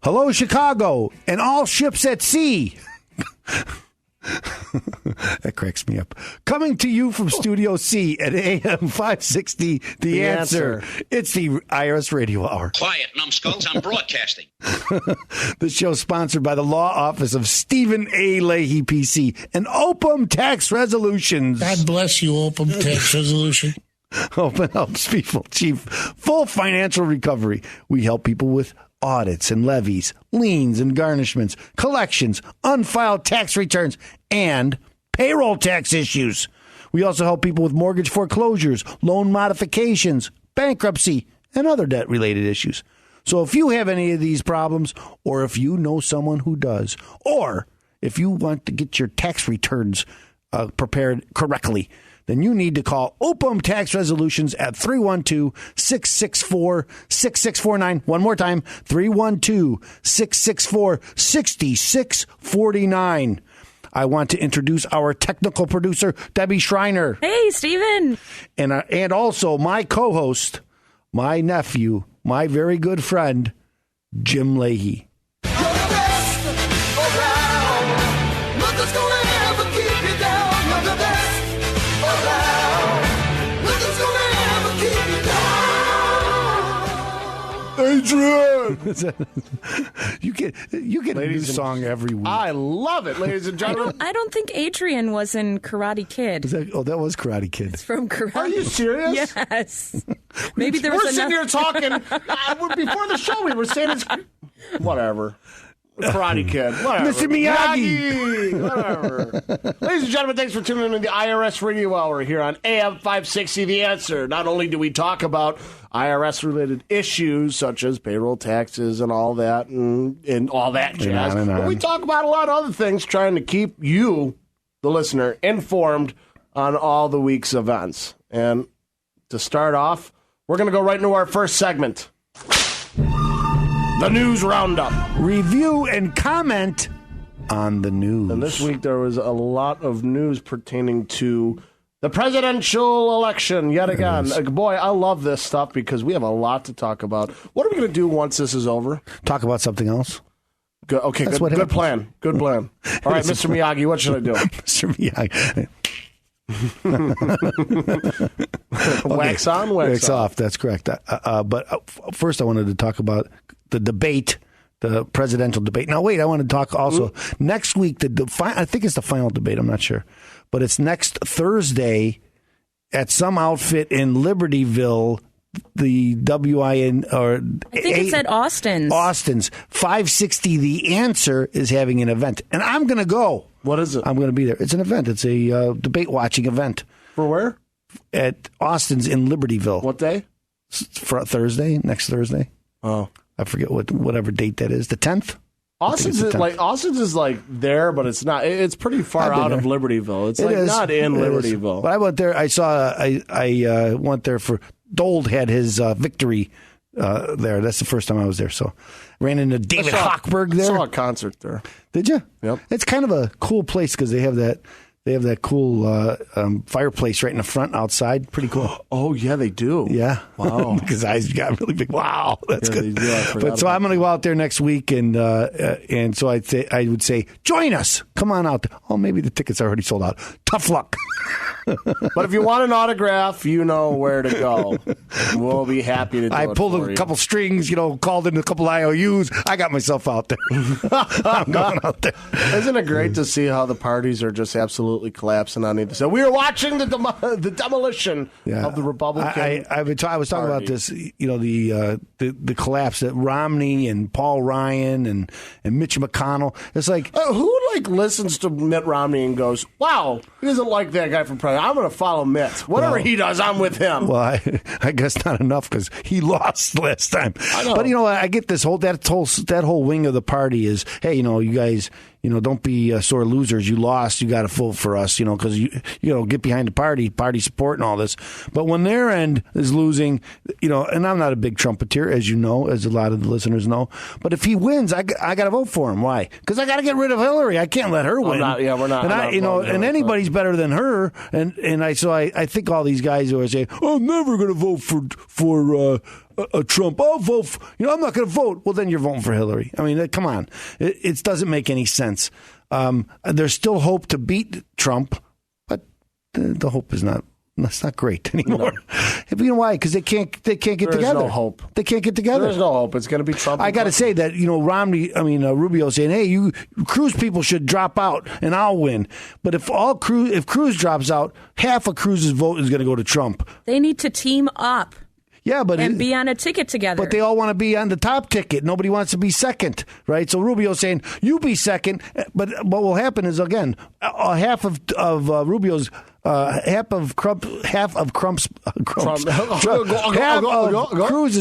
Hello, Chicago, and all ships at sea. That cracks me up. Coming to you from Studio C at AM 560, The Answer. It's the IRS Radio Hour. Quiet, numbskulls, I'm broadcasting. The show's sponsored by the law office of Stephen A. Leahy, PC, and Opem Tax Resolutions. God bless you, Opem Tax Resolution. Opem helps people achieve full financial recovery. We help people with audits and levies, liens and garnishments, collections, unfiled tax returns, and payroll tax issues. We also help people with mortgage foreclosures, loan modifications, bankruptcy, and other debt-related issues. So if you have any of these problems, or if you know someone who does, or if you want to get your tax returns prepared correctly, then you need to call Opem Tax Resolutions at 312-664-6649. One more time, 312-664-6649. I want to introduce our technical producer, Debbie Schreiner. Hey, Stephen. And also my co-host, my nephew, my very good friend, Jim Leahy. Adrian! you get a new song every week. I love it, ladies and gentlemen. I don't think Adrian was in Karate Kid. That was Karate Kid. It's from Karate. Are you serious? Yes. Maybe there was We're sitting here talking. Before the show, we were saying it's... Whatever. Karate Kid. Whatever. Mr. Miyagi. Whatever. Ladies and gentlemen, thanks for tuning in to the IRS Radio Hour here on AM 560 The Answer. Not only do we talk about IRS-related issues such as payroll taxes and all that and all that jazz, but we talk about a lot of other things trying to keep you, the listener, informed on all the week's events. And to start off, we're going to go right into our first segment. The News Roundup. Review and comment on the news. And this week there was a lot of news pertaining to the presidential election yet again. Boy, I love this stuff because we have a lot to talk about. What are we going to do once this is over? Talk about something else. Good plan. Good plan. All right, Mr. Miyagi, what should I do? Mr. Miyagi. Wax on, wax off. That's correct. But first I wanted to talk about the debate, the presidential debate. Now, wait, I want to talk also next week. I think it's the final debate. I'm not sure. But it's next Thursday at some outfit in Libertyville, the WIN, or I think it's at Austin's. Austin's 560. The Answer is having an event, and I'm going to go. What is it? I'm going to be there. It's an event. It's a debate watching event. For where? At Austin's in Libertyville. What day? For Thursday, next Thursday. Oh, I forget whatever date that is. The 10th. Austin's is like there, but it's not. It's pretty far out of Libertyville. It's not in Libertyville. But I went there. I saw. I went there for Dold had his victory there. That's the first time I was there. So ran into David Hochberg there. I saw a concert there. Did you? Yep. It's kind of a cool place because they have that. They have that cool fireplace right in the front outside. Pretty cool. Oh, yeah, they do. Yeah. Wow. Because eyes got really big. Wow. That's good. But so I'm going to go out there next week, and so I would say, join us. Come on out there. Oh, maybe the tickets are already sold out. Tough luck. But if you want an autograph, you know where to go. We'll be happy to do it. I pulled a couple strings, called in a couple IOUs. I got myself out there. I'm going out there. Isn't it great to see how the parties are just absolutely collapsing on either side? We were watching the demolition of the Republican I was talking about this, the collapse that Romney and Paul Ryan and Mitch McConnell. It's like who listens to Mitt Romney and goes, "Wow, he doesn't like that guy from president. I'm going to follow Mitt. Whatever he does, I'm with him." Well, I guess not enough because he lost last time. I know. But I get this that whole wing of the party is, hey, you guys. Don't be sore losers. You lost. You got to vote for us, because you get behind the party support and all this. But when their end is losing, and I'm not a big trumpeter, as you know, as a lot of the listeners know. But if he wins, I got to vote for him. Why? Because I got to get rid of Hillary. I can't let her win. We're not. And anybody's better than her. And I think all these guys always say, "Oh, I'm never going to vote for Trump. I'll vote. I'm not going to vote. Well, then you're voting for Hillary. I mean, come on. It doesn't make any sense. There's still hope to beat Trump, but the hope is not. That's not great anymore. No. You know why? Because they can't get together. There's no hope. They can't get together. There's no hope. It's going to be Trump. I got to say that Rubio saying, "Hey, you Cruz people should drop out and I'll win." But if Cruz drops out, half of Cruz's vote is going to go to Trump. They need to team up. Yeah, and be on a ticket together. But they all want to be on the top ticket. Nobody wants to be second, right? So Rubio's saying, you be second. But what will happen is, again, half of Rubio's, half of Cruz's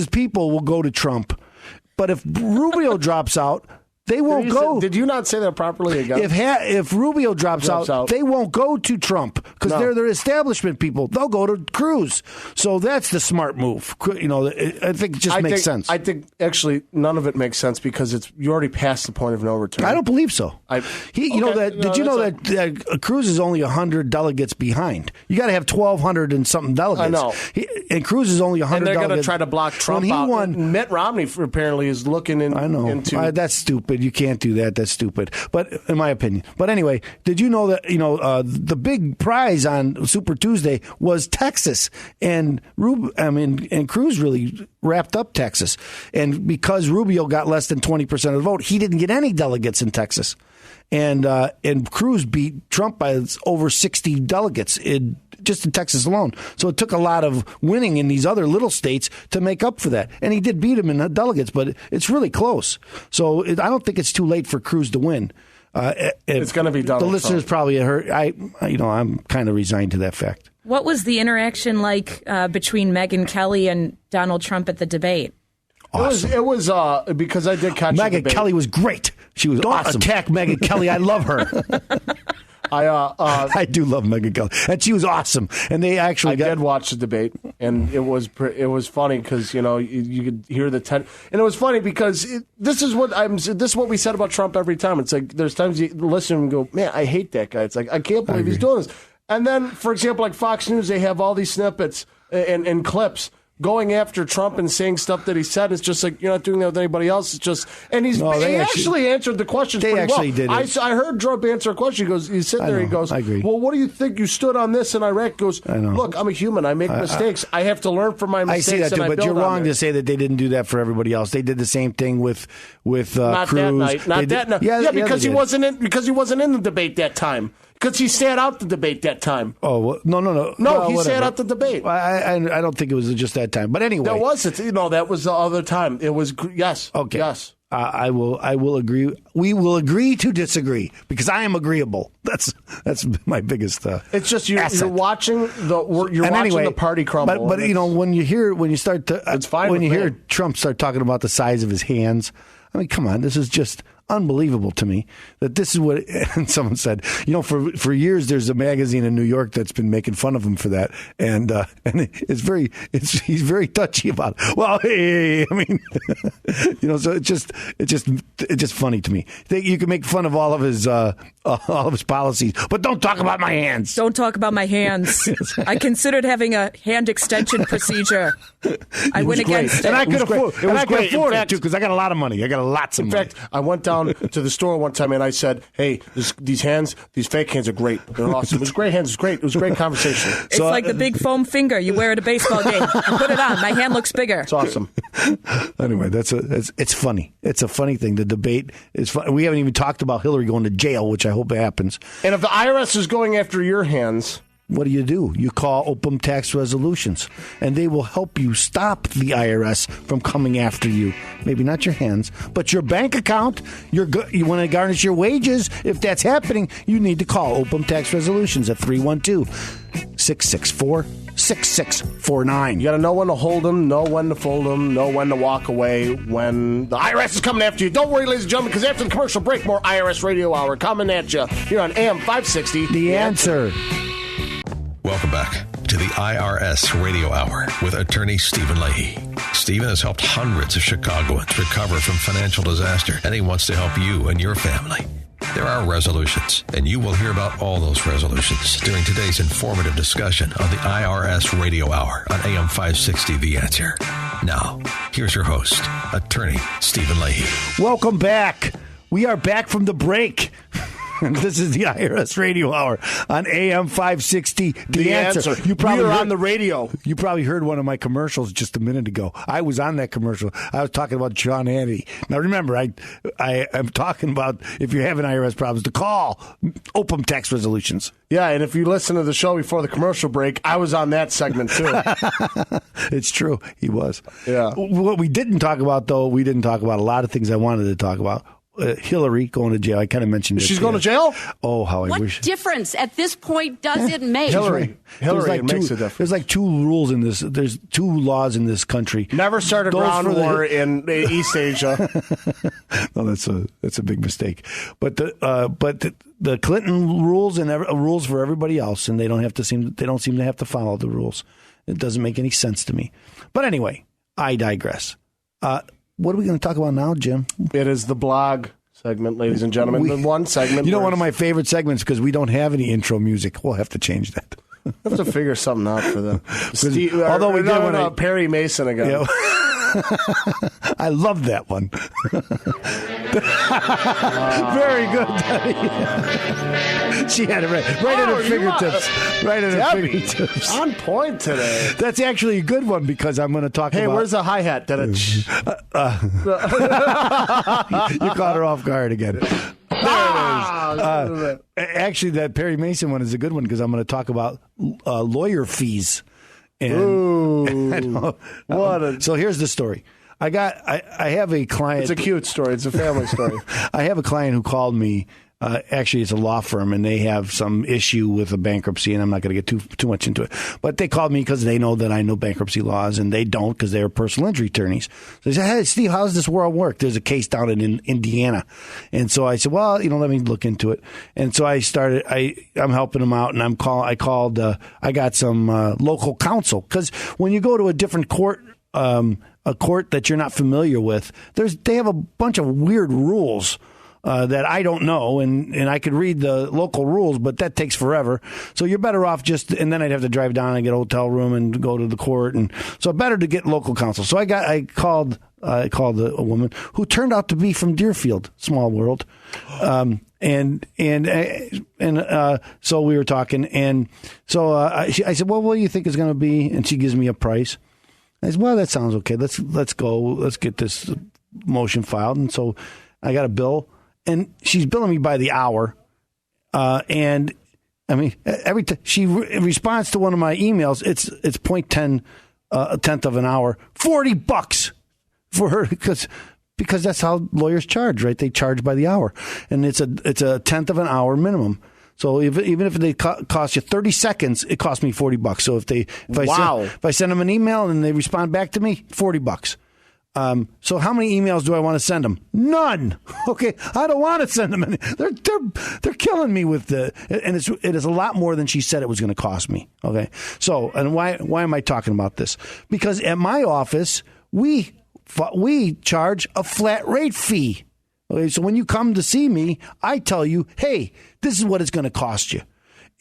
people will go to Trump. But if Rubio drops out, they won't go. Did you not say that properly again? If Rubio drops out, they won't go to Trump because they're the establishment people. They'll go to Cruz. So that's the smart move. I think it just makes sense. I think actually none of it makes sense because you already passed the point of no return. I don't believe so. Did you know that Cruz is only 100 delegates behind? You got to have 1,200 and something delegates. I know. And Cruz is only 100 delegates. And they're going to try to block Trump out. Won, Mitt Romney apparently is looking into. That's stupid. You can't do that. That's stupid. But in my opinion. But anyway, did you know that the big prize on Super Tuesday was Texas, and Cruz really wrapped up Texas, and because Rubio got less than 20% of the vote, he didn't get any delegates in Texas, and Cruz beat Trump by over 60 delegates just in Texas alone. So it took a lot of winning in these other little states to make up for that. And he did beat him in the delegates, but it's really close. So I don't think it's too late for Cruz to win. It's going to be Donald The listeners Trump. probably heard. I'm kind of resigned to that fact. What was the interaction like between Megyn Kelly and Donald Trump at the debate? Awesome. It was because I did catch Megyn Kelly was great. She was awesome. Attack Megyn Kelly. I love her. I do love Megyn Kelly, and she was awesome. And they actually I did watch the debate, and it was funny because you could hear the and it was funny because this is what we said about Trump every time. It's like there's times you listen and go, man, I hate that guy. It's like I can't believe he's doing this. And then, for example, like Fox News, they have all these snippets and clips going after Trump and saying stuff that he said. It's just like, you're not doing that with anybody else. It's just, and he actually answered the questions pretty well. They actually did it. I heard Trump answer a question. He said there, he goes, I agree. Well, what do you think? You stood on this in Iraq. He goes, look, I'm a human. I make mistakes. I have to learn from my mistakes. I see that too, but you're wrong to say that they didn't do that for everybody else. They did the same thing with not Cruz. That night. Not that night. Yeah, because he wasn't in the debate that time. Because he sat out the debate that time. Oh, well, no. No, he sat out the debate. I don't think it was just that time. But anyway. That wasn't. That was the other time. It was, yes. Okay. Yes. I will agree. We will agree to disagree because I am agreeable. That's my biggest it's just you're watching the party crumble. But when you hear Trump start talking about the size of his hands, I mean, come on, this is just unbelievable to me that this is what. And someone said, for years there's a magazine in New York that's been making fun of him for that, and he's very touchy about it. Well, hey, I mean, so it's just funny to me. You can make fun of all of his policies, but don't talk about my hands. Don't talk about my hands. I considered having a hand extension procedure. I went against it. And I could afford it too fact, because I got a lot of money. I got lots of money. In fact, I went down to the store one time and I said, "Hey, these fake hands are great. They're awesome. It was great hands. It was great. It was a great conversation." It's like the big foam finger you wear at a baseball game. I put it on. My hand looks bigger. It's awesome. Anyway, it's funny. It's a funny thing. The debate is fun. We haven't even talked about Hillary going to jail, which I hope happens. And if the IRS is going after your hands, what do? You call Opem Tax Resolutions, and they will help you stop the IRS from coming after you. Maybe not your hands, but your bank account. You want to garnish your wages. If that's happening, you need to call Opem Tax Resolutions at 312-664-6649. You got to know when to hold them, know when to fold them, know when to walk away when the IRS is coming after you. Don't worry, ladies and gentlemen, because after the commercial break, more IRS Radio Hour coming at you here on AM 560. The answer. Welcome back to the IRS Radio Hour with attorney Stephen Leahy. Stephen has helped hundreds of Chicagoans recover from financial disaster, and he wants to help you and your family. There are resolutions, and you will hear about all those resolutions during today's informative discussion on the IRS Radio Hour on AM 560 The Answer. Now, here's your host, attorney Stephen Leahy. Welcome back. We are back from the break. This is the IRS Radio Hour on AM 560. The answer. You probably were on the radio. You probably heard one of my commercials just a minute ago. I was on that commercial. I was talking about John Hannity. Now remember, I'm talking about if you're having IRS problems, to call Opem Tax Resolutions. Yeah, and if you listen to the show before the commercial break, I was on that segment too. It's true. He was. Yeah. What we didn't talk about, though, we didn't talk about a lot of things I wanted to talk about. Hillary going to jail. I kind of mentioned it. She's going to jail? Oh, how I wish. What difference at this point does it make? Hillary, it makes a difference. There's like two rules in this. There's two laws in this country. Never start a ground war in East Asia. No, that's a big mistake. But the Clinton rules and rules for everybody else, and they don't seem to have to follow the rules. It doesn't make any sense to me. But anyway, I digress. What are we going to talk about now, Jim? It is the blog segment, ladies and gentlemen. The one segment. You know, one of my favorite segments, because we don't have any intro music. We'll have to change that. We'll have to figure something out for them. Although we did one Perry Mason again. You know, I love that one. Very good, Debbie. She had it right at her fingertips. Right at her fingertips. On point today. That's actually a good one because I'm going to talk about... Hey, where's the hi-hat? You caught her off guard again. There it is. Actually, that Perry Mason one is a good one because I'm going to talk about lawyer fees. Ooh, So here's the story. I have a client. It's a cute story. It's a family story. I have a client who called me. Actually, it's a law firm, and they have some issue with a bankruptcy, and I'm not going to get too much into it. But they called me because they know that I know bankruptcy laws, and they don't because they're personal injury attorneys. So they said, "Hey, Steve, how does this world work?" There's a case down in Indiana, and so I said, "Well, let me look into it." And so I started. I'm helping them out, and I got some local counsel because when you go to a different court. A court that you're not familiar with, they have a bunch of weird rules that I don't know, and I could read the local rules, but that takes forever. So you're better off and then I'd have to drive down and get a hotel room and go to the court, and so better to get local counsel. So I called a woman who turned out to be from Deerfield, small world, and so we were talking, and so I said, well, what do you think is going to be? And she gives me a price. I said, well, that sounds okay. Let's go. Let's get this motion filed. And so I got a bill, and she's billing me by the hour. And I mean, every time she responds to one of my emails, it's 0.10 a tenth of an hour, $40 for her because that's how lawyers charge, right? They charge by the hour, and it's a tenth of an hour minimum. So even if they cost you 30 seconds, it costs me $40. So if I send them an email and they respond back to me, $40. So how many emails do I want to send them? None. Okay, I don't want to send them any. They're killing me with and it is a lot more than she said it was going to cost me. Okay, so and why am I talking about this? Because at my office we charge a flat rate fee. Okay, so when you come to see me, I tell you, hey, this is what it's going to cost you.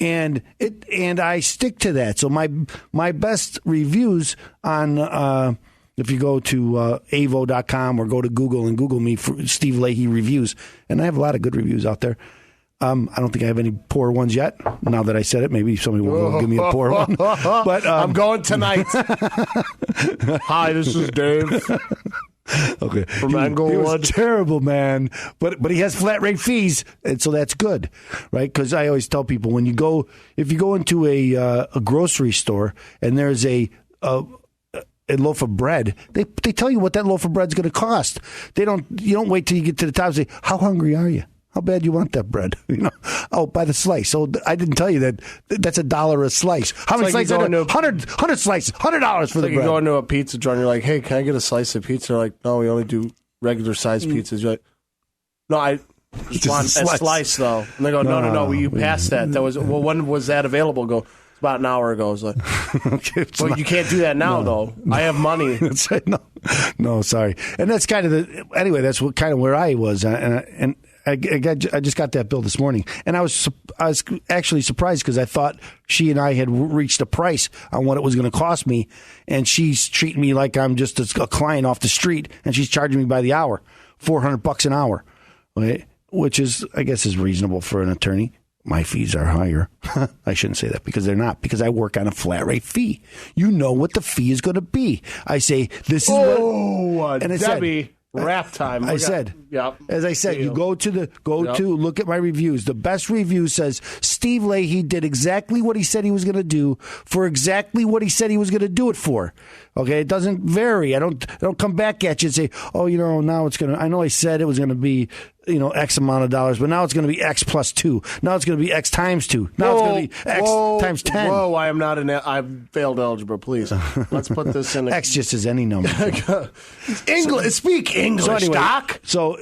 And I stick to that. So my best reviews on if you go to avo.com or go to Google and Google me for Steve Leahy reviews, and I have a lot of good reviews out there. I don't think I have any poor ones yet. Now that I said it, maybe somebody will go give me a poor one. But I'm going tonight. Hi, this is Dave. Okay, from Englewood. He was terrible, man. But he has flat rate fees, and so that's good, right? Because I always tell people if you go into a grocery store and there's a loaf of bread, they tell you what that loaf of bread's going to cost. You don't wait till you get to the top and say, how hungry are you? How bad you want that bread? Oh, by the slice. So I didn't tell you that's $1 a slice. How many slices? 100 slices. $100 for the bread. You go into a pizza joint, you're like, hey, can I get a slice of pizza? They're like, no, we only do regular sized pizzas. You're like, no, I just want a slice though. And they go, no, you passed that. That was when was that available? Go. About an hour ago. It's like, okay, well, you can't do that now, though. I have money. No, sorry. And that's kind of that's kind of where I was. And I just got that bill this morning, and I was actually surprised because I thought she and I had reached a price on what it was going to cost me, and she's treating me like I'm just a client off the street, and she's charging me by the hour, $400 an hour, okay? Which is, I guess, is reasonable for an attorney. My fees are higher. I shouldn't say that because they're not, because I work on a flat rate fee. You know what the fee is going to be. I say, this is what... And Debbie... Wrap time. As I said, you go to look at my reviews. The best review says Steve Leahy did exactly what he said he was going to do for exactly what he said he was going to do it for. Okay, it doesn't vary. I don't come back at you and say, oh, now it's going to. I know I said it was going to be, X amount of dollars, but now it's going to be X plus 2. Now it's going to be X times 2. Now it's going to be X times 10. Whoa, I am not I've failed algebra. Please, let's put this in. X just as any number. English. Speak English, so anyway, Doc. So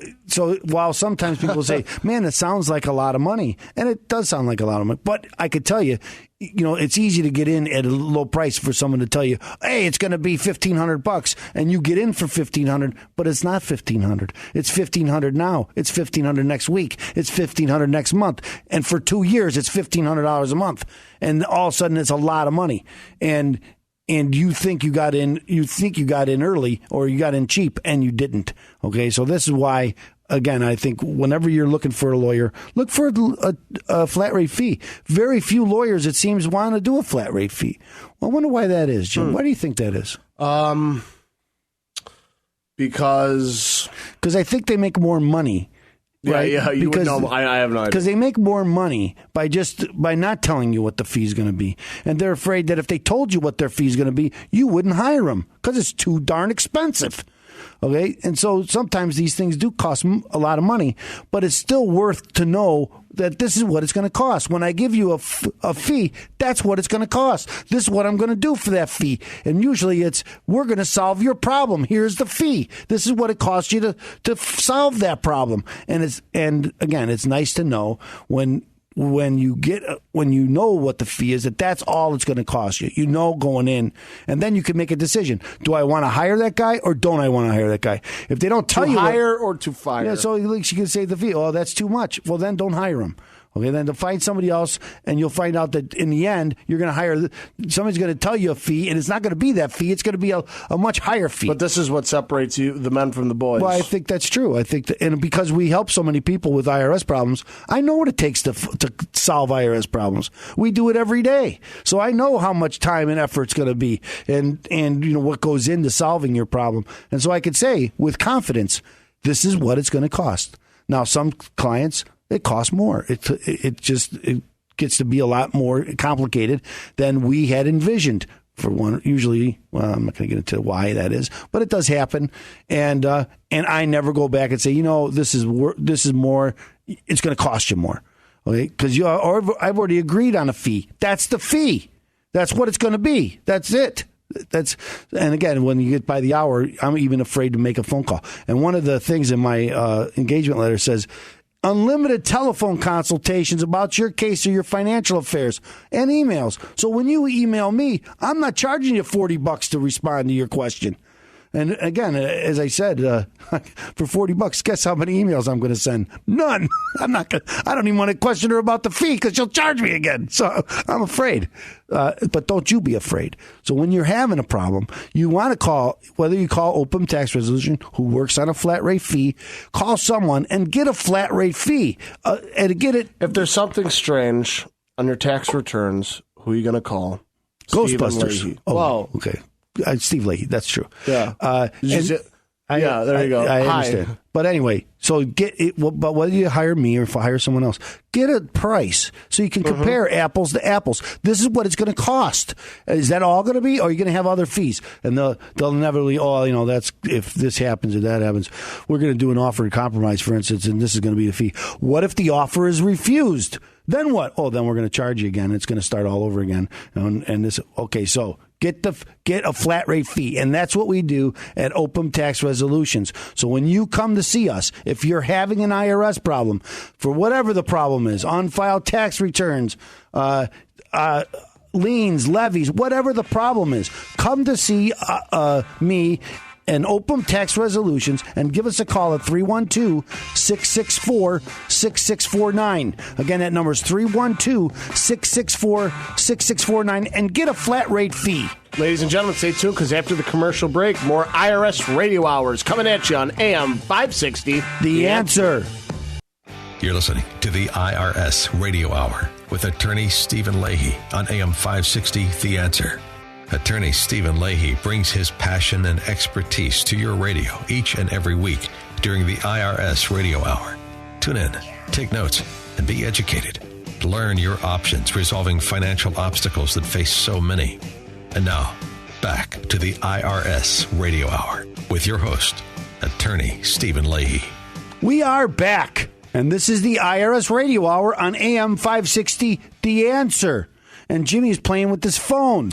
while sometimes people say, man, it sounds like a lot of money, and it does sound like a lot of money, but I could tell you, it's easy to get in at a low price for someone to tell you, hey, it's going to be $1,500, and you get in for $1,500, but it's not $1,500. It's $1,500 now. It's $1,500 next week. It's $1,500 next month, and for 2 years, it's $1,500 a month, and all of a sudden, it's a lot of money, and you think you got in early or you got in cheap, and you didn't. Okay, so this is why. Again, I think whenever you're looking for a lawyer, look for a flat rate fee. Very few lawyers, it seems, want to do a flat rate fee. Well, I wonder why that is, Jim. Why do you think that is? Because I think they make more money. Right? Yeah, you would know. I have no idea. Because they make more money by not telling you what the fee is going to be. And they're afraid that if they told you what their fee is going to be, you wouldn't hire them because it's too darn expensive. Okay, and so sometimes these things do cost a lot of money, but it's still worth to know that this is what it's going to cost. When I give you a fee, that's what it's going to cost. This is what I'm going to do for that fee. And usually it's, we're going to solve your problem. Here's the fee. This is what it costs you to solve that problem. And again, it's nice to know when you know what the fee is, that's all it's going to cost you. Going in, and then you can make a decision. Do I want to hire that guy or don't I want to hire that guy? If they don't tell you hire or to fire. Yeah, so you can say the fee. Oh, that's too much. Well, then don't hire him. Okay, then to find somebody else, and you'll find out that in the end, you're going to hire somebody's going to tell you a fee, and it's not going to be that fee. It's going to be a much higher fee. But this is what separates the men from the boys. Well, I think that's true. I think and because we help so many people with IRS problems, I know what it takes to solve IRS problems. We do it every day, so I know how much time and effort it's going to be, and what goes into solving your problem. And so I could say with confidence, this is what it's going to cost. Now, some clients, it costs more. It gets to be a lot more complicated than we had envisioned. For one, usually, I'm not going to get into why that is, but it does happen. And I never go back and say, this is more. It's going to cost you more, okay? Because I've already agreed on a fee. That's the fee. That's what it's going to be. That's it. And again, when you get by the hour, I'm even afraid to make a phone call. And one of the things in my engagement letter says, unlimited telephone consultations about your case or your financial affairs and emails. So when you email me, I'm not charging you $40 to respond to your question. And again, as I said, for $40, guess how many emails I'm going to send? None. I don't even want to question her about the fee because she'll charge me again. So I'm afraid. But don't you be afraid. So when you're having a problem, you want to call, whether you call Opem Tax Resolution, who works on a flat rate fee, call someone and get a flat rate fee and get it. If there's something strange on your tax returns, who are you going to call? Ghostbusters. Oh, okay. Steve Leahy, that's true. Yeah. There you go. I understand. But anyway, so get it. But whether you hire me or if I hire someone else, get a price so you can compare apples to apples. This is what it's going to cost. Is that all going to be, or are you going to have other fees? And they'll never that's if this happens or that happens. We're going to do an offer and compromise, for instance, and this is going to be the fee. What if the offer is refused? Then what? Oh, then we're going to charge you again. It's going to start all over again. And this. Okay, so. Get a flat rate fee, and that's what we do at Opem Tax Resolutions. So when you come to see us, if you're having an IRS problem, for whatever the problem is, unfiled tax returns, liens, levies, whatever the problem is, come to see me and Opem Tax Resolutions, and give us a call at 312-664-6649. Again, that number is 312-664-6649, and get a flat rate fee. Ladies and gentlemen, stay tuned, because after the commercial break, more IRS Radio Hours coming at you on AM 560. The answer. You're listening to the IRS Radio Hour with attorney Stephen Leahy on AM 560, The Answer. Attorney Stephen Leahy brings his passion and expertise to your radio each and every week during the IRS Radio Hour. Tune in, take notes, and be educated. Learn your options resolving financial obstacles that face so many. And now, back to the IRS Radio Hour with your host, attorney Stephen Leahy. We are back, and this is the IRS Radio Hour on AM 560, The Answer. And Jimmy's playing with his phone.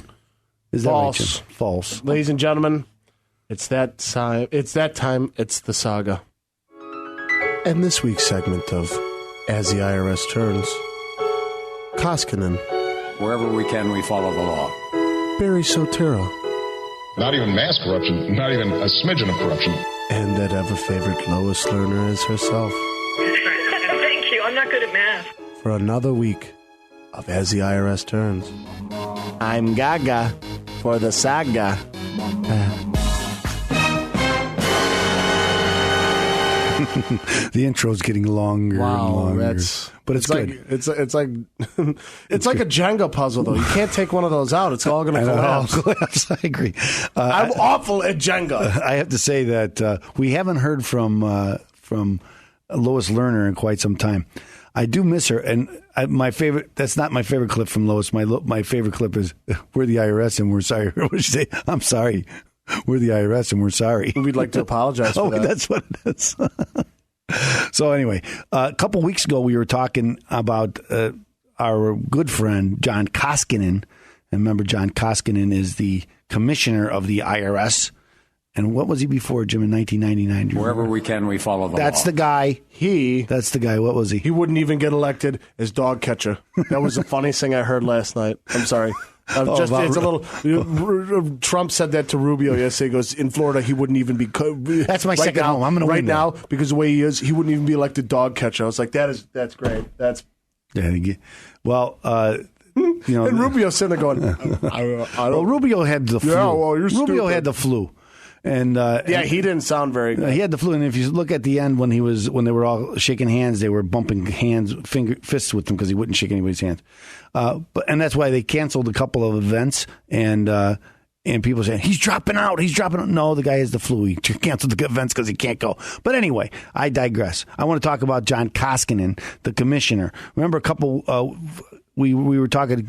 Is that False. right, Jim? False. Ladies and gentlemen, it's that time. It's the saga. And this week's segment of As the IRS Turns, Koskinen, Wherever we can, we follow the law. Barry Sotero, Not even mass corruption, not even a smidgen of corruption. and that ever-favorite Lois Lerner is herself, Thank you. I'm not good at math. for another week of As the IRS Turns. I'm Gaga for the saga. The intro's getting longer and longer. But it's good. Like, it's like it's like a Jenga puzzle, though. You can't take one of those out. It's all going to collapse. I agree. I'm awful at Jenga. I have to say that we haven't heard from Lois Lerner in quite some time. I do miss her, and my favorite. That's not my favorite clip from Lois. My favorite clip is "We're the IRS and we're sorry." What did she say? I'm sorry. We're the IRS and we're sorry. We'd like to apologize for that. That's what it is. So anyway, a couple weeks ago we were talking about our good friend John Koskinen. And remember, John Koskinen is the commissioner of the IRS. And what was he before, Jim, in 1999? Wherever we can, we follow the law. That's the guy. That's the guy. What was he? He wouldn't even get elected as dog catcher. That was the funniest thing I heard last night. I'm sorry. It's a little. Trump said that to Rubio yesterday. He goes, in Florida, he wouldn't even be. That's my second home. I'm going to win now because the way he is, he wouldn't even be elected dog catcher. I was like, that's great. That's well. You know, and Rubio's sitting there going, well, Rubio had the flu. Yeah, well, you're Rubio stupid. had the flu. And he didn't sound very good. He had the flu, and if you look at the end when they were all shaking hands, they were bumping fists with him because he wouldn't shake anybody's hands. And that's why they canceled a couple of events, and people saying he's dropping out. No, the guy has the flu. He canceled the events because he can't go. But anyway, I digress. I want to talk about John Koskinen, the commissioner. Remember a couple. We were talking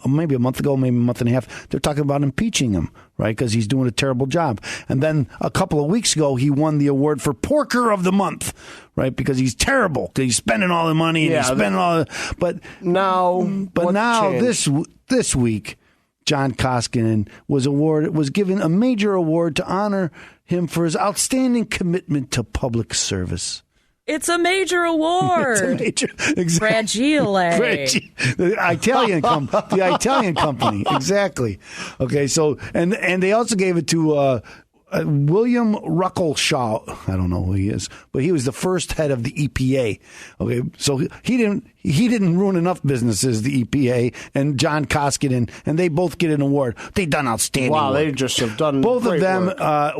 maybe a month ago, maybe a month and a half. They're talking about impeaching him, right? Because he's doing a terrible job. And then a couple of weeks ago, he won the award for Porker of the Month, right? Because he's terrible. Because he's spending all the money and he's spending all. But now this week, John Koskinen was given a major award to honor him for his outstanding commitment to public service. It's a major award. Exactly. Fragile. The Italian company. Exactly. Okay. So, and they also gave it to William Ruckelshaw. I don't know who he is, but he was the first head of the EPA. Okay. So he didn't ruin enough businesses, the EPA and John Koskinen, and they both get an award. They done outstanding work. They just have done both of them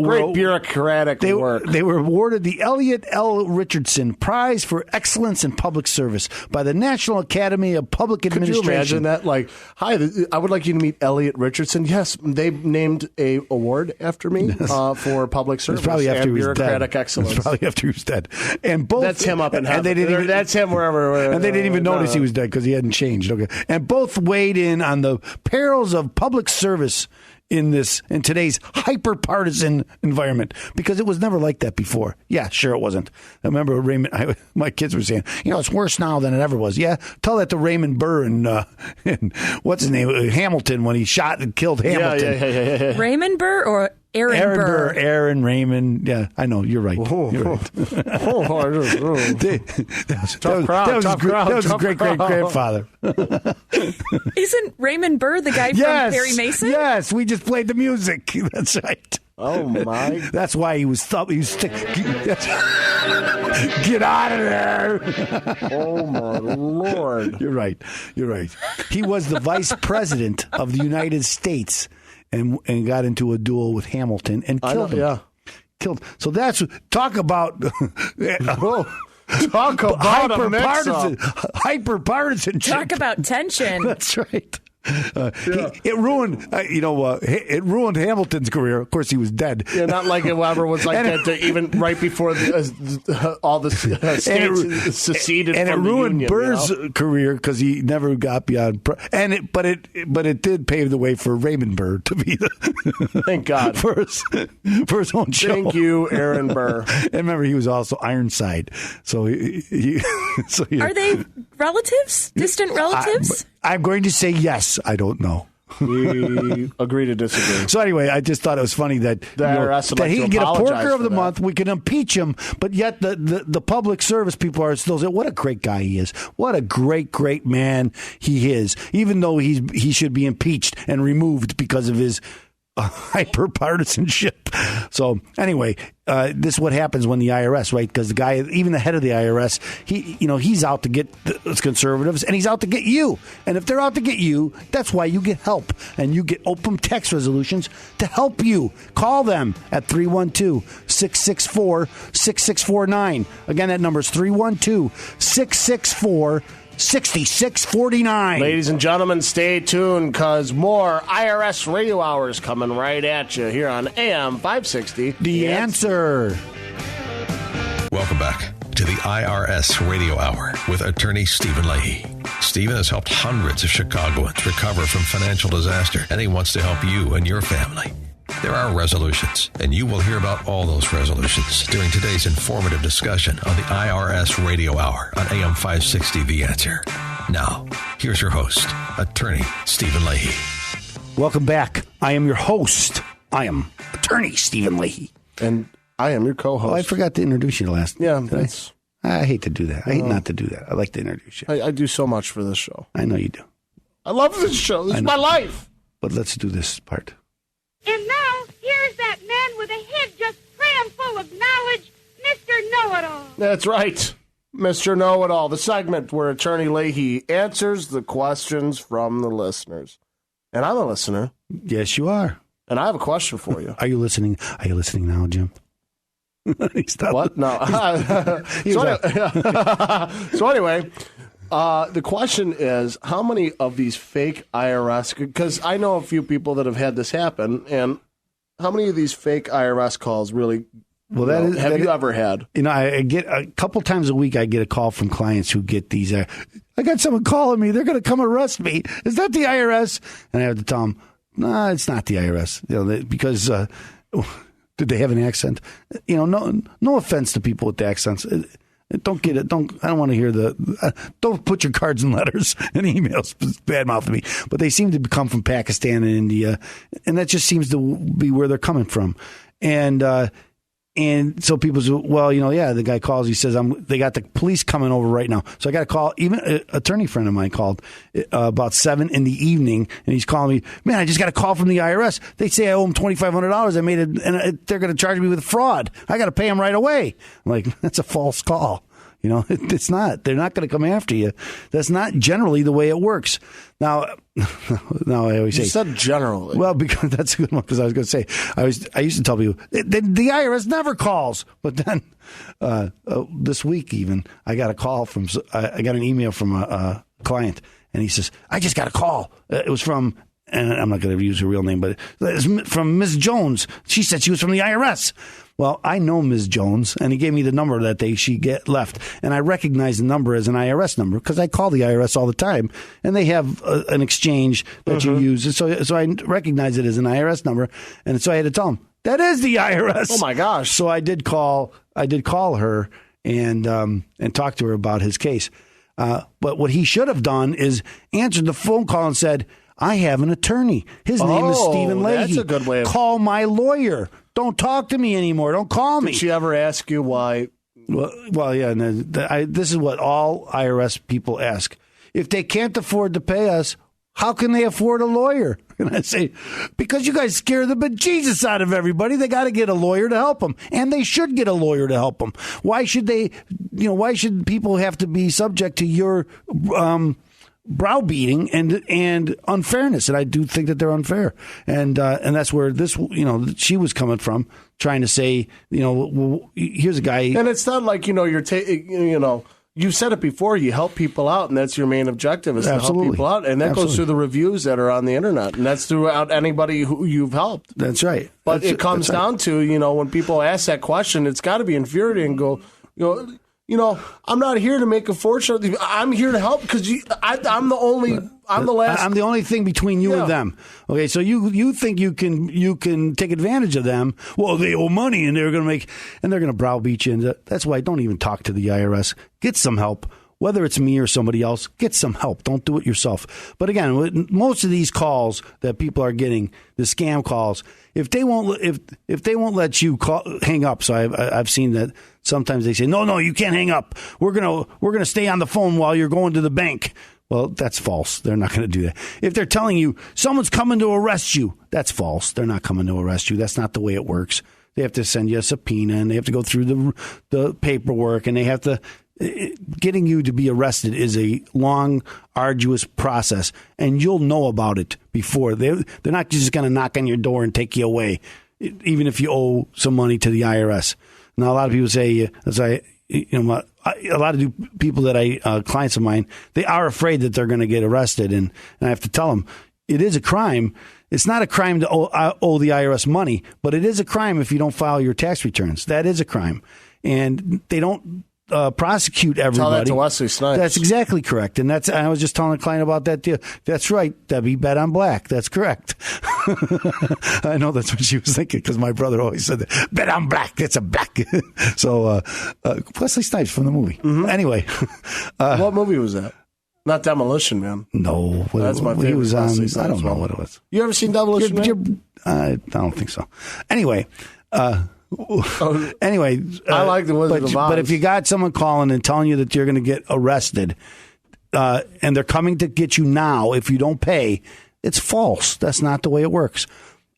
great bureaucratic work. They were awarded the Elliot L. Richardson Prize for Excellence in Public Service by the National Academy of Public Administration. Could you imagine that? Like, hi, I would like you to meet Elliot Richardson. Yes, they named a award after me for public service. It's probably after and he was bureaucratic dead. excellence. It's probably after he was dead. And both that's him up in heaven. And they didn't even, that's him wherever. And they didn't even notice he was dead because he hadn't changed. Okay, and both weighed in on the perils of public service in today's hyper-partisan environment, because it was never like that before. Yeah, sure it wasn't. I remember Raymond. My kids were saying, it's worse now than it ever was. Yeah, tell that to Raymond Burr and what's his name, Hamilton, when he shot and killed Hamilton. Yeah. Raymond Burr or Aaron Burr? Aaron Raymond. Yeah, I know. You're right. You're right. That was his great-great-grandfather. Isn't Raymond Burr the guy from Perry Mason? Yes, we just played the music. That's right. Oh, my. That's why he was get out of there. Oh, my Lord. You're right. He was the vice president of the United States and got into a duel with Hamilton and killed him. Yeah. So that's talk about hyper-partisan. Talk about tension. That's right. It ruined Hamilton's career. Of course, he was dead. Yeah, not like it ever was like that. Even right before all the states seceded, and from it ruined the Union, Burr's career because he never got beyond. But it did pave the way for Raymond Burr to be the thank God for his own show. Thank you, Aaron Burr. And remember, he was also Ironside. So are they relatives? Distant relatives? I'm going to say yes. I don't know. We agree to disagree. So anyway, I just thought it was funny that that he can get a Porker of the Month. We can impeach him, but yet the public service people are still saying, "What a great guy he is! What a great man he is!" Even though he should be impeached and removed because of his hyper-partisanship. So anyway, this is what happens when the IRS, right? Because the guy, even the head of the IRS, he's out to get the conservatives, and he's out to get you. And if they're out to get you, that's why you get help, and you get Opem Tax Resolutions to help you. Call them at 312-664-6649. Again, that number is 312-664-6649. 6649. Ladies and gentlemen, stay tuned because more IRS Radio Hour is coming right at you here on AM 560. The answer. Welcome back to the IRS Radio Hour with attorney Stephen Leahy. Stephen has helped hundreds of Chicagoans recover from financial disaster, and he wants to help you and your family. There are resolutions, and you will hear about all those resolutions during today's informative discussion on the IRS Radio Hour on AM 560 The Answer. Now, here's your host, attorney Stephen Leahy. Welcome back. I am your host. I am attorney Stephen Leahy. And I am your co-host. Oh, I forgot to introduce you last. Yeah, I hate to do that. I hate not to do that. I like to introduce you. I do so much for this show. I know you do. I love this show. This is my life. But let's do this part. And now, here's that man with a head just crammed full of knowledge, Mr. Know-It-All. That's right, Mr. Know-It-All, the segment where Attorney Leahy answers the questions from the listeners. And I'm a listener. Yes, you are. And I have a question for you. Are you listening? Are you listening now, Jim? What? No. So anyway, the question is, how many of these fake IRS, because I know a few people that have had this happen, and how many of these fake IRS calls really have you ever had? I get a couple times a week, I get a call from clients who get these, I got someone calling me, they're going to come arrest me. Is that the IRS? And I have to tell them, no, it's not the IRS, because did they have an accent? No offense to people with accents. Don't get it. I don't want to hear don't put your cards and letters and emails badmouthing me. But they seem to come from Pakistan and India, and that just seems to be where they're coming from. And so people say, well, the guy calls. He says, they got the police coming over right now. So I got a call. Even an attorney friend of mine called about 7 in the evening, and he's calling me, man, I just got a call from the IRS. They say I owe them $2,500. I made it, and they're going to charge me with fraud. I got to pay them right away. I'm like, that's a false call. It's not. They're not going to come after you. That's not generally the way it works. Now I always say. You said generally. Well, because that's a good one. Because I was going to say, I used to tell people the IRS never calls. But then this week even, I got a call I got an email from a client, and he says, I just got a call. It was from, and I'm not going to use her real name, but it's from Ms. Jones. She said she was from the IRS. Well, I know Ms. Jones, and he gave me the number that she left. And I recognize the number as an IRS number because I call the IRS all the time, and they have an exchange that you use. And so I recognize it as an IRS number, and so I had to tell him, that is the IRS. Oh, my gosh. So I did call her and talk to her about his case. But what he should have done is answered the phone call and said, I have an attorney. His name is Stephen Leahy. That's a good way of... Call my lawyer. Don't talk to me anymore. Don't call me. Did she ever ask you why? Well, yeah. This is what all IRS people ask. If they can't afford to pay us, How can they afford a lawyer? And I say, because you guys scare the bejesus out of everybody. They got to get a lawyer to help them. And they should get a lawyer to help them. Why should they, why should people have to be subject to your browbeating and unfairness? And I do think that they're unfair. And that's where this, she was coming from, trying to say, well, here's a guy. And it's not like, you've said it before, you help people out, and that's your main objective is to help people out. And that goes through the reviews that are on the internet, and that's throughout anybody who you've helped. That's right. But it comes down to, when people ask that question, it's got to be infuriating and go, I'm not here to make a fortune. I'm here to help because I'm the only thing between you and them. Okay, so you think you can take advantage of them? Well, they owe money and they're going to browbeat you. And that's why I don't even talk to the IRS. Get some help. Whether it's me or somebody else, get some help. Don't do it yourself. But again, most of these calls that people are getting, the scam calls, if they won't let you hang up. So I've seen that sometimes they say, no, you can't hang up. We're gonna stay on the phone while you're going to the bank. Well, that's false. They're not going to do that. If they're telling you someone's coming to arrest you, that's false. They're not coming to arrest you. That's not the way it works. They have to send you a subpoena, and they have to go through the paperwork, and they have to. Getting you to be arrested is a long, arduous process, and you'll know about it before. They're not just going to knock on your door and take you away, even if you owe some money to the IRS. Now, a lot of people say, a lot of people that clients of mine, they are afraid that they're going to get arrested, and I have to tell them it is a crime. It's not a crime to owe the IRS money, but it is a crime if you don't file your tax returns. That is a crime, and they don't prosecute everybody. Tell that to Wesley Snipes. That's exactly correct. And I was just telling a client about that too. That's right, Debbie, bet on black. That's correct. I know that's what she was thinking because my brother always said that. Bet on black. It's a black. So Wesley Snipes from the movie. Mm-hmm. Anyway. What movie was that? Not Demolition Man. No. That's my favorite. He was on, I don't know what it was. You ever seen Demolition Man? I don't think so. Anyway. Anyway, I like the Wizard of Oz. But if you got someone calling and telling you that you're going to get arrested, and they're coming to get you now if you don't pay, it's false. That's not the way it works.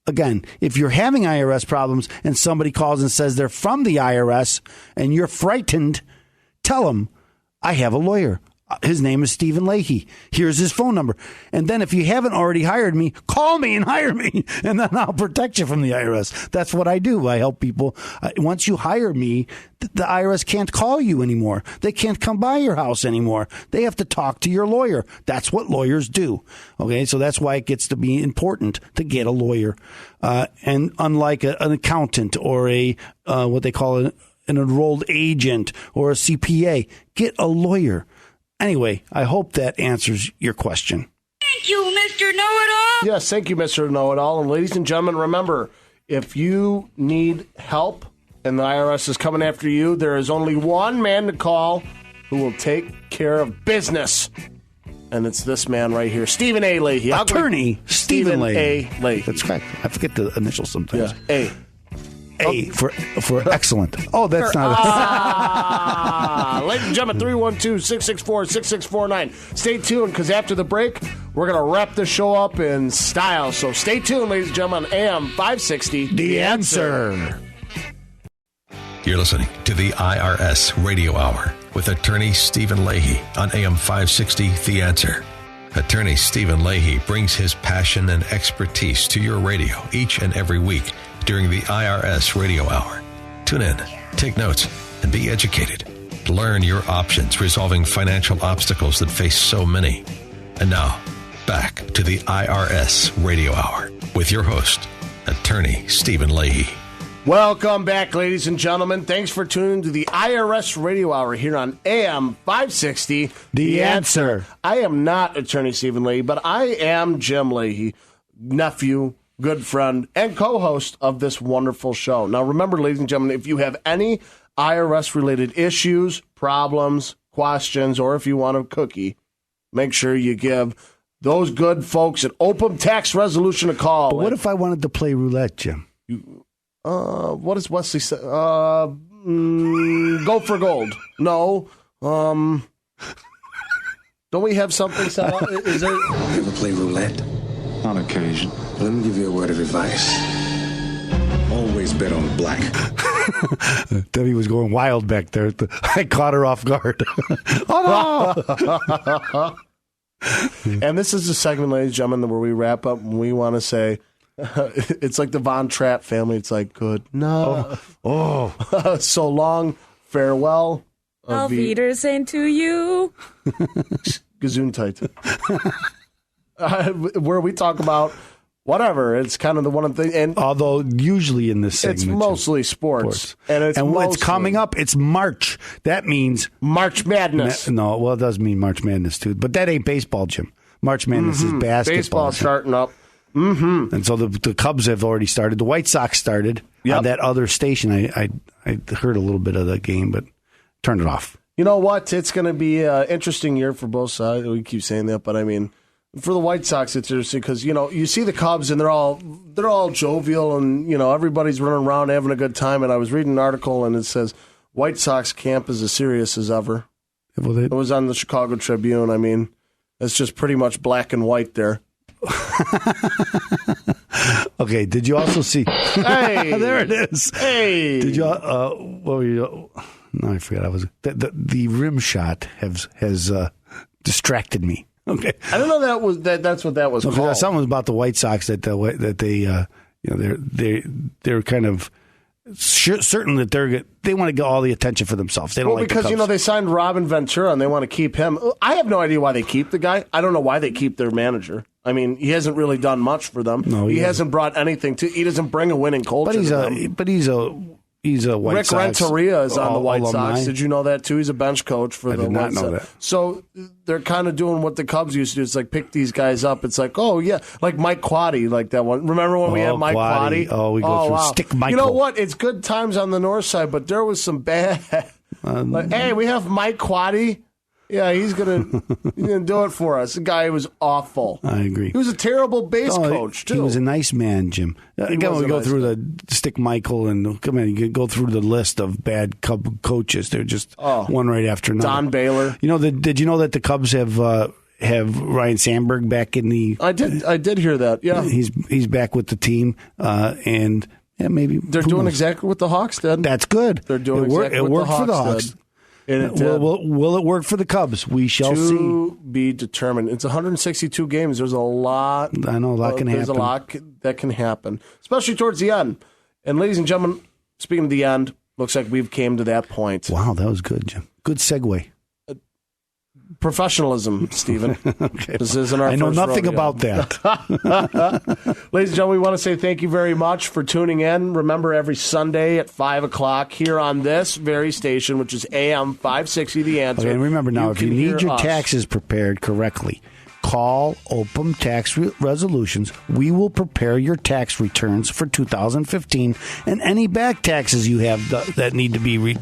Again, if you're having IRS problems and somebody calls and says they're from the IRS and you're frightened, tell them, I have a lawyer. His name is Stephen Leahy. Here's his phone number. And then if you haven't already hired me, call me and hire me, and then I'll protect you from the IRS. That's what I do. I help people. Once you hire me, the IRS can't call you anymore. They can't come by your house anymore. They have to talk to your lawyer. That's what lawyers do. Okay, so that's why it gets to be important to get a lawyer. And unlike an accountant or what they call an enrolled agent or a CPA, get a lawyer. Anyway, I hope that answers your question. Thank you, Mr. Know-It-All. Yes, thank you, Mr. Know-It-All. And ladies and gentlemen, remember, if you need help and the IRS is coming after you, there is only one man to call who will take care of business. And it's this man right here, Stephen A. Leahy. Attorney Stephen Leahy. A. Leahy. That's correct. I forget the initials sometimes. Yeah, A for excellent. Oh, that's not. Ladies and gentlemen, 312-664-6649. Stay tuned, because after the break, we're going to wrap the show up in style. So stay tuned, ladies and gentlemen, on AM 560. The Answer. You're listening to the IRS Radio Hour with attorney Stephen Leahy on AM 560, The Answer. Attorney Stephen Leahy brings his passion and expertise to your radio each and every week during the IRS Radio Hour. Tune in, take notes, and be educated. Learn your options resolving financial obstacles that face so many. And now, back to the IRS Radio Hour with your host, attorney Stephen Leahy. Welcome back, ladies and gentlemen. Thanks for tuning to the IRS Radio Hour here on AM 560. The Answer. I am not attorney Stephen Leahy, but I am Jim Leahy, nephew, good friend, and co-host of this wonderful show. Now, remember, ladies and gentlemen, if you have any IRS-related issues, problems, questions, or if you want a cookie, make sure you give those good folks at Opem Tax Resolution a call. But what if I wanted to play roulette, Jim? What does Wesley say? Go for gold. No. Don't we have something set up? Is there? You ever play roulette? On occasion. Let me give you a word of advice. Always bet on black. Debbie was going wild back there. I caught her off guard. Oh, no! And this is the segment, ladies and gentlemen, where we wrap up and we want to say, it's like the Von Trapp family. It's like, good night. Oh. So long. Farewell. Auf Wiedersehen to you. Gesundheit. Where we talk about whatever. It's kind of the one thing. And although usually in this segment, it's mostly sports. And it's coming up. It's March. That means March Madness. No, well, it does mean March Madness, too. But that ain't baseball, Jim. March Madness is basketball. Baseball starting up. Mm-hmm. And so the Cubs have already started. The White Sox started on that other station. I heard a little bit of the game, but turned it off. You know what? It's going to be an interesting year for both sides. We keep saying that, but I mean, for the White Sox, it's interesting because you see the Cubs and they're all jovial and everybody's running around having a good time. And I was reading an article and it says White Sox camp is as serious as ever. Well, it was on the Chicago Tribune. I mean, it's just pretty much black and white there. Okay, did you also see? Hey, there it is. Hey, did you? What were you? No, I forgot. I was the rim shot has distracted me. Okay, I don't know that's what that was called. Something was about the White Sox that they they're kind of certain that they want to get all the attention for themselves. They don't because they signed Robin Ventura and they want to keep him. I have no idea why they keep the guy. I don't know why they keep their manager. I mean, he hasn't really done much for them. No, he hasn't brought anything to. He doesn't bring a winning culture. But he's a White Rick Sox. Rick Renteria is on the White alumni. Sox. Did you know that too? He's a bench coach for the White Sox. I did not know that. So they're kind of doing what the Cubs used to do. It's like pick these guys up. It's like, oh yeah, like Mike Quaddy, like that one. Remember when we had Mike Quaddy? Oh, we go through Stick Michael. You know what? It's good times on the north side, but there was some bad. Hey, we have Mike Quaddy. Yeah, he's gonna do it for us. The guy was awful. I agree. He was a terrible base coach too. He was a nice man, Jim. Again, we go through the Stick Michael and you go through the list of bad Cub coaches. They're just one right after another. Don Baylor. Did you know that the Cubs have Ryan Sandberg back in the? I did hear that. Yeah, he's back with the team and. Yeah, maybe they're doing exactly what the Hawks did. That's good. They're doing exactly what the Hawks did. Will it work for the Cubs? We shall see. To be determined. It's 162 games. There's a lot. I know a lot can happen. There's a lot that can happen, especially towards the end. And ladies and gentlemen, speaking of the end, looks like we've came to that point. Wow, that was good, Jim. Good segue. Professionalism, Stephen. Okay. This isn't our I know first nothing rodeo. about that. Ladies and gentlemen, we want to say thank you very much for tuning in. Remember, every Sunday at 5 o'clock here on this very station, which is AM 560, The Answer. Okay, and remember now, if you need your us. taxes prepared correctly, call Opem Tax Resolutions. We will prepare your tax returns for 2015 and any back taxes you have that need to be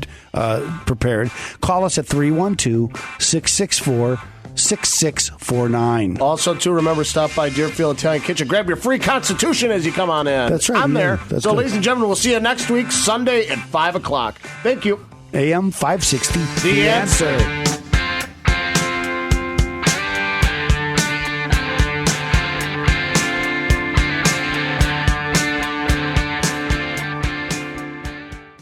prepared. Call us at 312-664-6649. Also, too, remember, stop by Deerfield Italian Kitchen. Grab your free Constitution as you come on in. That's right. I'm there. That's so, good. ladies and gentlemen, we'll see you next week, Sunday at 5 o'clock. Thank you. AM 560, The Answer.